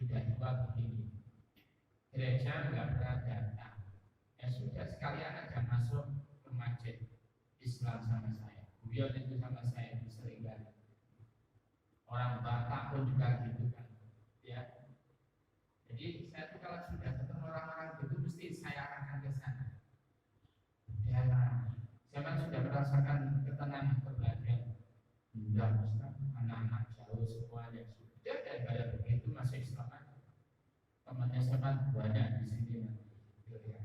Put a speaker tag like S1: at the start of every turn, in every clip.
S1: sudah tua begini, gereja nggak pernah datang, ya sudah sekalian aja masuk ke masjid Islam sama saya. Guyon itu sama saya itu sering kali. Orang Batak pun juga gitu kan, ya. Jadi saya tuh kalau sudah ketemu orang-orang gitu mesti saya arahkan ke sana. Ya, saya kan sudah merasakan ketenangan kebahagiaan. Enggak, Ustaz, anak-anak jauh semuanya sudah daripada begitu masih Islam aja. Temannya sama banyak di sini nanti. Ya.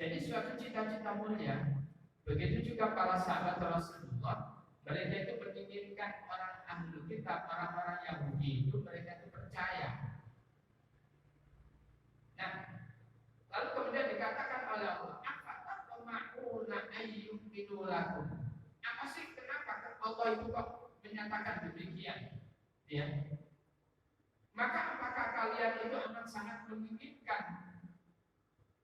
S1: Jadi suatu cita-cita mulia. Begitu juga para sahabat Rasulullah, mereka itu menginginkan orang ahli kitab, orang-orang Yahudi itu mereka itu percaya. Nah, lalu kemudian dikatakan oleh Allah, apa sih kenapa Allah itu kok menyatakan demikian? Ya. Maka apakah kalian itu amat sangat menginginkan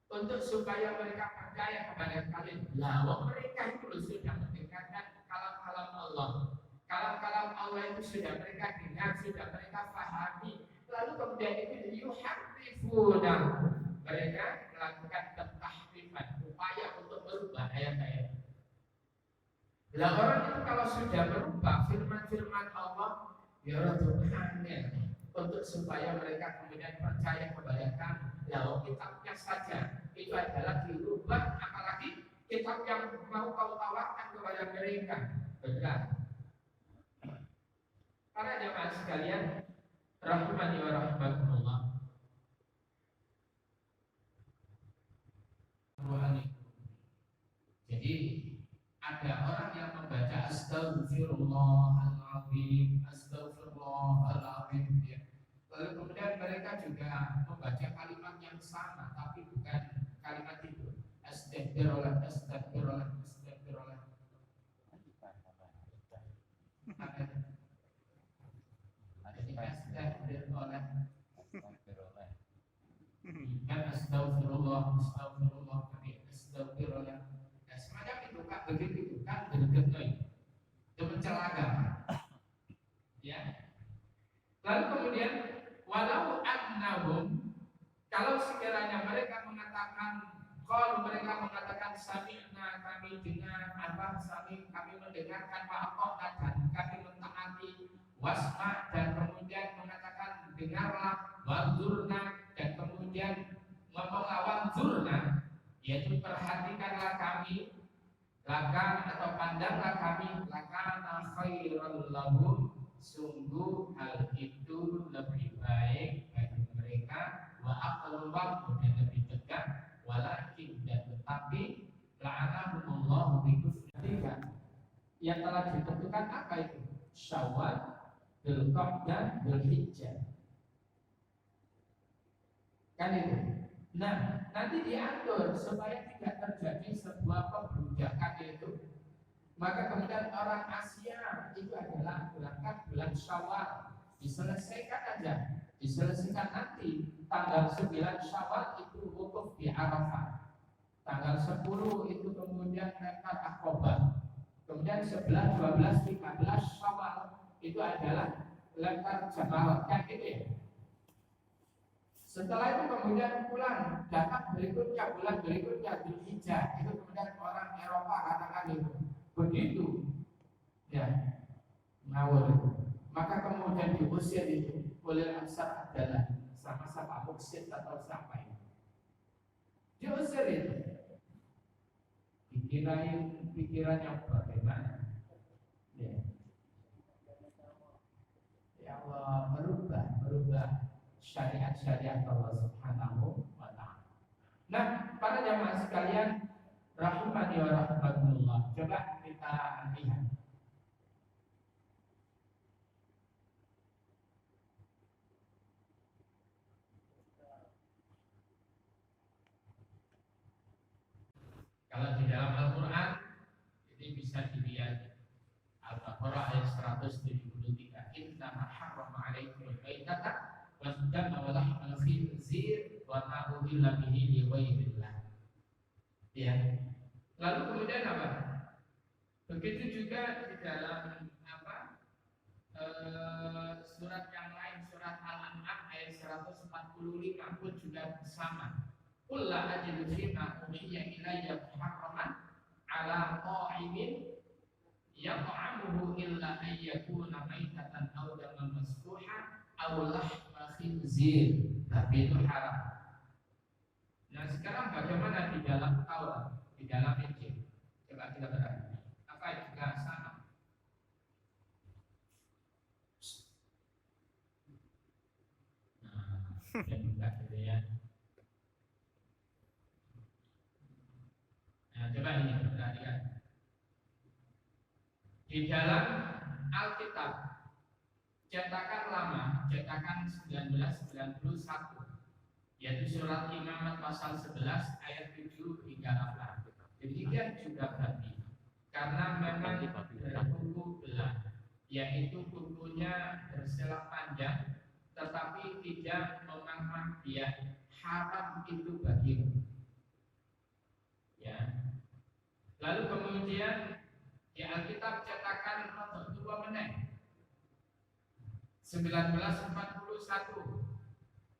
S1: untuk supaya mereka percaya kepada kalian? Lalu mereka itu sudah mendengarkan kalam-kalam Allah. Kalam-kalam Allah itu sudah mereka dengar, sudah mereka pahami. Lalu kemudian itu yuharrifuna, mereka melakukan tahrifan, upaya untuk merubah ayat-ayat. Lah orang itu kalau sudah merubah firman-firman Allah, ya aneh untuk supaya mereka kemudian percaya kepada kami. Lalu kitabnya saja itu adalah dirubah, apalagi kitab yang mau kau tawarkan kepada mereka. Benar. Para jemaah sekalian, rahimani wa rahimakumullah. Jadi ada orang yang membaca Astaghfirullahaladzim, Astaghfirullahaladzim, ya. Lalu kemudian mereka juga membaca kalimat yang sama, tapi bukan kalimat itu. Astagfirullah, astagfirullah, astagfirullah. Jadi astagfirullah, bukan astagfirullah, astagfirullah, tapi astagfirullah. Nah, semacam itu kan begitu kan bergetoi, itu mencela agama. Ya. Lalu kemudian walau annahum, kalau sekiranya mereka mengatakan, kalau mereka mengatakan sami'na, kami dengar, apa kami mendengarkan, wa'ata'na, dan kami mentaati, wasma, dan kemudian mengatakan dengarlah, wanzurna, dan kemudian ngomonglah wanzurna, yaitu perhatikanlah kami, lakan atau pandanglah kami, lakana khairul lahum, sungguh hal itu lebih baik bagi mereka, wa aqrab, dan lebih dekat, walakin, dan tetapi la'anahumullahu bikufrihim, yang telah ditentukan apa itu? Syawal, Dzulqa'dah, Dzulhijjah. Kan itu. Nah, nanti diatur supaya tidak terjadi sebuah pembudakan itu. Maka kemudian orang Asia itu adalah berangkat bulan Syawal, diselesaikan aja, diselesaikan nanti tanggal 9 Syawal itu wukuf di Arafah, tanggal 10 itu kemudian lempar Aqabah, kemudian 11, 12, 15 Syawal itu adalah lempar Jamarat, kan gitu ya. Setelah itu kemudian pulang, datang berikutnya, bulan berikutnya Dzulhijjah, itu kemudian orang Eropa katakan itu begitu, ya, ngawur. Maka kemudian diusir itu oleh Ansar adalah sama-sama muksid atau siapa itu. Diusir itu. Pikirannya bagaimana? Ya. Ya Allah merubah syariat-syariat Allah Subhanahu wa ta'ala. Nah, para jamaah sekalian rahimani wa rahimakumullah, coba kita lihat. Kalau di dalam Al-Quran ini bisa dilihat Al-Baqarah ayat 173. Innama harrama alaikumul baitata wasdama wa lahmal khinzir wa ma uhilla bihi li ghairillah. Ya. Lalu kemudian apa? Begitu juga di dalam surat yang lain, surat 55 pun juga sama. Qul la ajidu fima uhiya ilayya muharraman ala ta'imin yat'amuhu illa an yakuna maitatan aw daman masfuha aw lahma khinzir. Tapi itu haram. Nah sekarang bagaimana di dalam Taurat, di dalam Injil? Coba kita perhatikan. Apa juga sama? Nah, gitu ya. Nah, coba ini perhatikan. Di dalam Alkitab cetakan lama, cetakan 1991, yaitu surat Imamat pasal 11 ayat 7 hingga 8. Demikian juga berarti karena memang berkuku belah, yaitu kukunya berselang panjang, tetapi tidak memangmak dia, haram itu bagimu. Ya. Lalu kemudian di Alkitab cetakan nomor 2 meneng 1941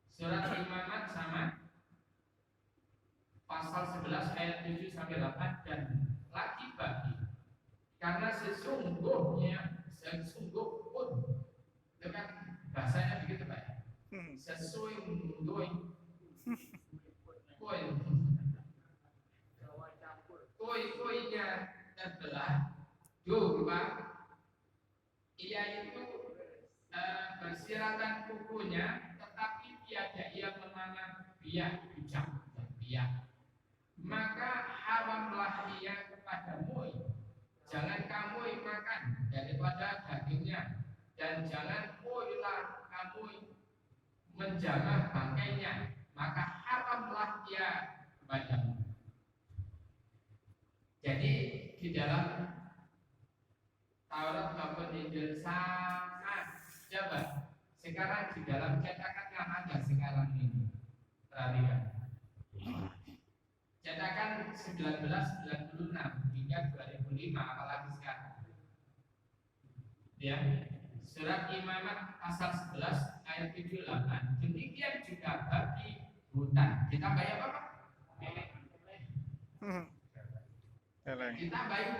S1: surat Imamat sama pasal 11 ayat 7 sampai 8 dan lagi bagi karena sesungguhnya pun dengan bahasanya begitu Pak ya. Sesungguhnya koi-koinya adalah dua ia itu bersiratan kukunya tetapi tiada ia memanah biak bijak dan biak, maka haramlah ia kepadamu, jangan kamu makan daripada dagingnya dan jangan pula kamu menjamah bangkainya, maka haramlah ia kepadamu. Jadi di dalam Taurat maupun Injil sama. Coba sekarang di dalam cetakan yang ada sekarang ini, perhatikan. Cetakan 1996 hingga 2005, apalagi sekarang. Ya, surat Imamat pasal 11 ayat 78. Demikian juga bagi hutan. Kita bayar apa? Kita bayar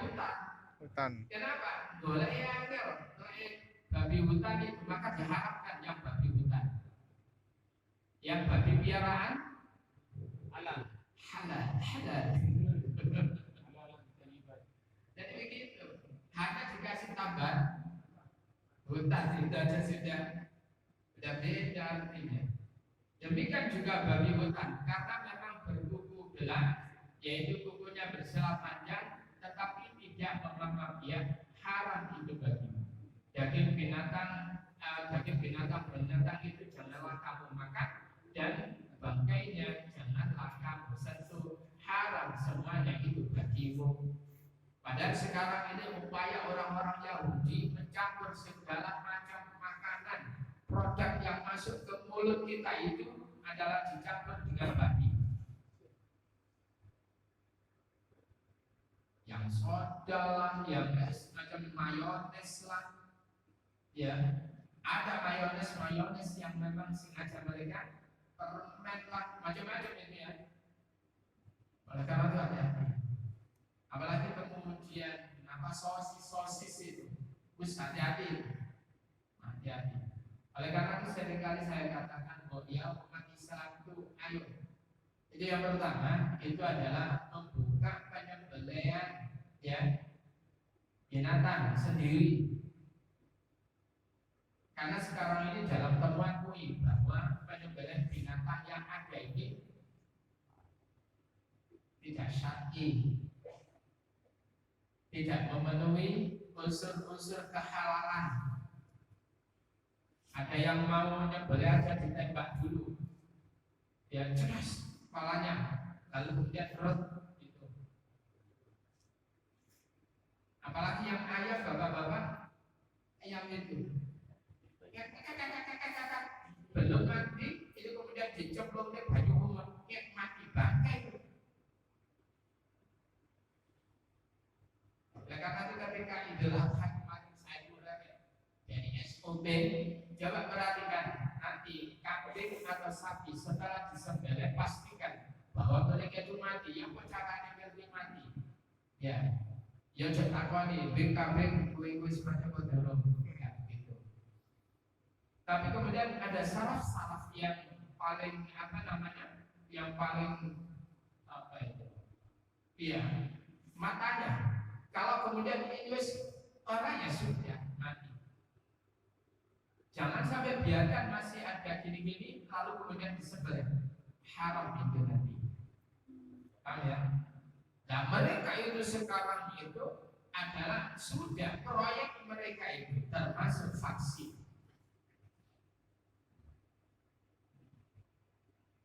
S1: hutan. Kenapa? Boleh yang babi hutan itu maka diharapkan yang babi hutan. Yang babi piaraan halal. Jadi begitu. Hanya dikasih tambahan hutan itu aja sudah beda artinya. Demikian juga babi hutan karena memang berkuku belah, yaitu kukunya berselang panjang, tetapi tidak memamah dia, haram itu bagimu. Daging binatang itu janganlah kamu makan dan bangkainya janganlah kamu sentuh, haram semuanya itu bagimu. Padahal sekarang ini upaya orang-orang Yahudi mencampur segala macam makanan, produk yang masuk ke mulut kita itu adalah dicampur dengan babi. Yang soda lah, yang semacam mayones lah, ya ada mayones yang memang sengaja mereka permen lah, macam-macam ini ya. Oleh karena itu hati-hati. Apalagi kemudian apa sosis itu, hati-hati. Oleh karena itu seringkali saya katakan bahwa ya umat Islam itu ayo. Itu yang pertama itu adalah membuka penyembelihan ya binatang sendiri. Karena sekarang ini dalam temuan UI bahwa penyembelihan binatang yang ada ini tidak syar'i, tidak memenuhi unsur-unsur kehalalan. Ada yang mau menyembelih aja ditembak dulu, ya jelas kepalanya, lalu kemudian perut itu. Apalagi yang ayam bapak-bapak, ayam itu belum mati, itu kemudian diceplok ke baju umum, mati bangkai. Oleh karena itu ketika Idul Adha kemarin saya mulai dari SOP, coba perhatikan nanti kambing atau sapi setelah disembelih pastikan bahwa mereka itu mati. Yang kok caranya ngerti mati? Ya, ya cek takoni, bing kue semacam bodorong, ya gitu. Tapi kemudian ada salaf yang paling yang paling iya, matanya. Kalau kemudian ini orangnya sudah mati. Jangan sampai biarkan masih ada gini-gini lalu kemudian disembelih. Haram itu nanti. Paham ya? Nah mereka itu sekarang itu adalah sudah proyek mereka itu termasuk vaksin.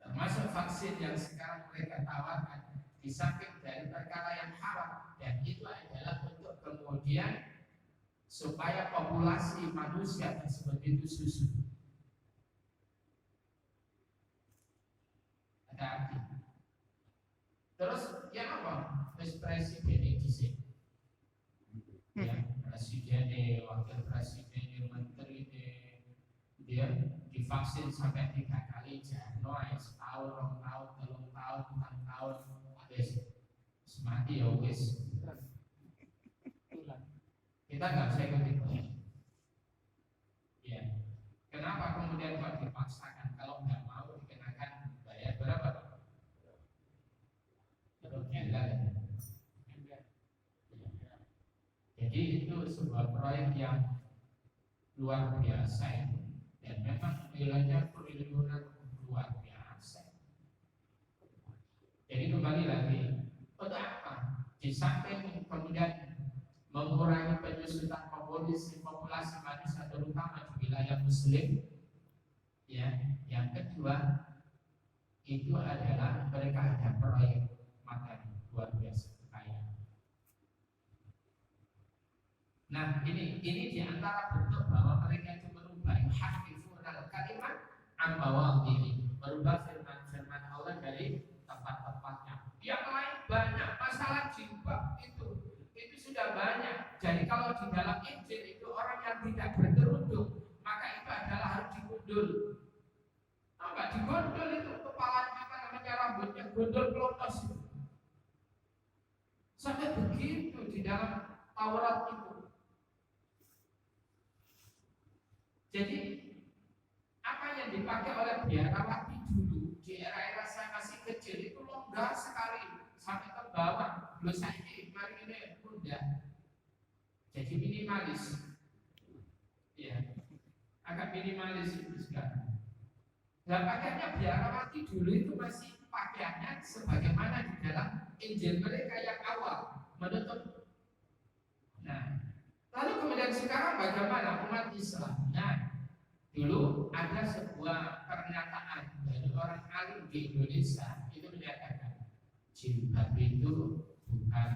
S1: Termasuk vaksin yang sekarang mereka tawarkan di samping dari perkara yang haram, dan itu adalah untuk kemudian supaya populasi manusia tersebut itu susu. Ada arti. Terus yang apa? Presiden disini, ya presiden, wakil presiden, menteri, dia divaksin sampai 3 kali, jarno, setahun, 2 tahun, 3 tahun, 4 tahun, habis mati ya wis. Kita nggak bisa ikut itu. Ya. Kenapa kemudian kok dipaksakan? Kalau nggak mau dikenakan bayar berapa? Jadi itu sebuah proyek yang luar biasa itu, dan memang nilainya triliunan luar biasa. Jadi kembali lagi, untuk apa? Di samping kemudian mengurangi penyusutan populasi manusia terutama di wilayah Muslim, ya. Yang kedua itu adalah mereka ada proyek materi luar biasa kaya. Nah ini diantara bentuk bahwa mereka itu merubah yuharrifuna kalimat an mawadhi'i, merubah firman Allah dari tempat-tempatnya. Yang lain banyak masalah jilbab itu sudah banyak. Jadi kalau di dalam Injil itu orang yang tidak berkerudung, maka itu adalah harus digundul. Apa digundul itu kepalanya rambutnya gondol pelotos itu. Sampai begitu di dalam Taurat itu. Jadi apa yang dipakai oleh biarawati dulu di era-era saya masih kecil itu longgar sekali sampai ke bawah. Belum saya ini mari ini mudah. Jadi minimalis, ya, agak minimalis itu sekarang. Dan pakaiannya biarawati dulu itu masih pakaiannya sebagaimana di dalam Injil mereka yang awal menutup. Nah, lalu kemudian sekarang bagaimana umat Islam? Nah, dulu ada sebuah pernyataan dari orang alim di Indonesia itu menyatakan jilbab itu bukan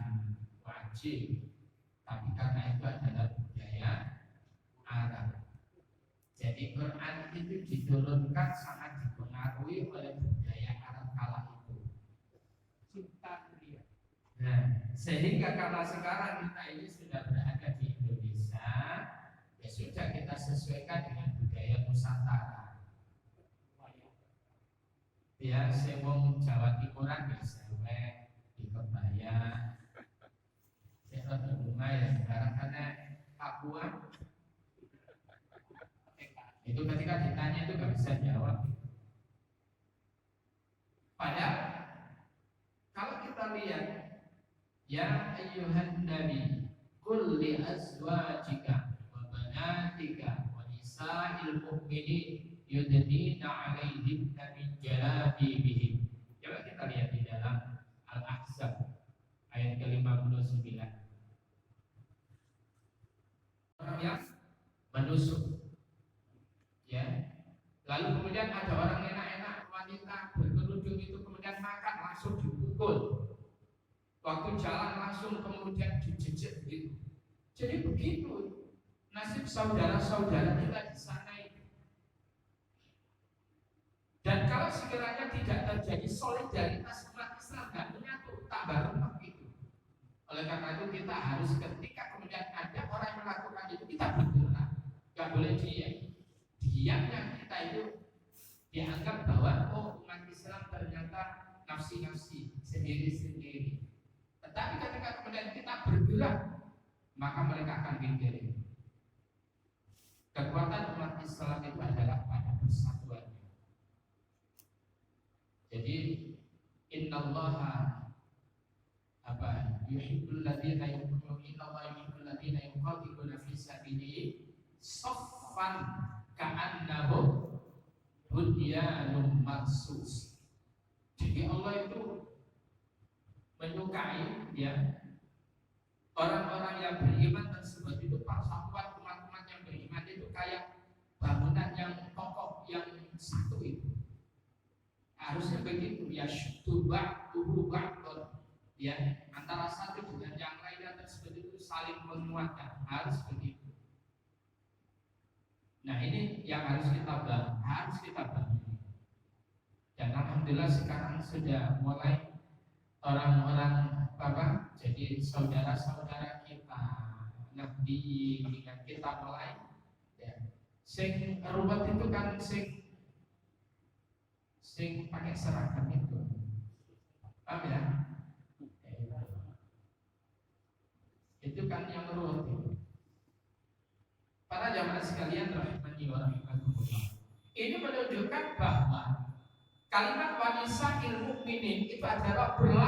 S1: wajib, tapi karena itu adalah budaya Arab. Jadi Quran itu diturunkan sangat dipengaruhi oleh budaya Arab kala itu. Nah, sehingga kalau sekarang kita ini sudah berada di Indonesia, ya sudah kita sesuaikan dengan budaya Nusantara. Ya, sewong Jawa Timuran ya sewek, di kebaya, saya rumah ya sekarang karena Papua. Itu ketika ditanya itu gak bisa jawab. Padahal kalau kita lihat, ya ayyuhan nabi qul li azwajika wa banatika wa nisa'il mu'minin yudnina 'alaihinna min jalabibihim. Coba kita lihat di dalam Al-Ahzab ayat ke-59. Orang yang menusuk, ya. Lalu kemudian ada orang enak-enak wanita berkerudung itu kemudian makan langsung dipukul. Waktu jalan langsung kemudian dijejek gitu. Jadi begitu nasib saudara-saudara kita di sana itu. Dan kalau sekiranya tidak terjadi solidaritas umat Islam dan menyatu, tak bareng itu. Oleh karena itu kita harus ketika kemudian ada orang yang melakukan itu kita bergerak, nggak boleh diam. Diamnya kita itu dianggap bahwa umat Islam ternyata nafsi-nafsi sendiri-sendiri. Tetapi ketika kemudian kita bergerak, maka mereka akan berdiri. Kekuatan umat Islam itu adalah pada persatuannya. Jadi innallaha yuhibbul ladzina yuqatiluna fi sabilihi saffan ka'annahum bunyanun marsus. Jadi Allah itu menyukai ya orang-orang yang beriman tersebut itu persatuan umat-umat yang beriman itu kayak bangunan yang kokoh yang satu itu. Harusnya begitu ya, syukur ya, antara satu dengan yang lain dan tersebut itu saling menguatkan, harus begitu. Nah ini yang harus kita bangun, dan alhamdulillah sekarang sudah mulai orang-orang jadi saudara-saudara kita nabi dengan kita mulai ya. Sing ruwet itu kan sing pakai seragam itu, paham ya? Itu kan yang ruwet itu. Para jamaah sekalian rahimani wa rahimakumullah. Ini menunjukkan bahwa kalimat wanisa ilmu mukminin itu adalah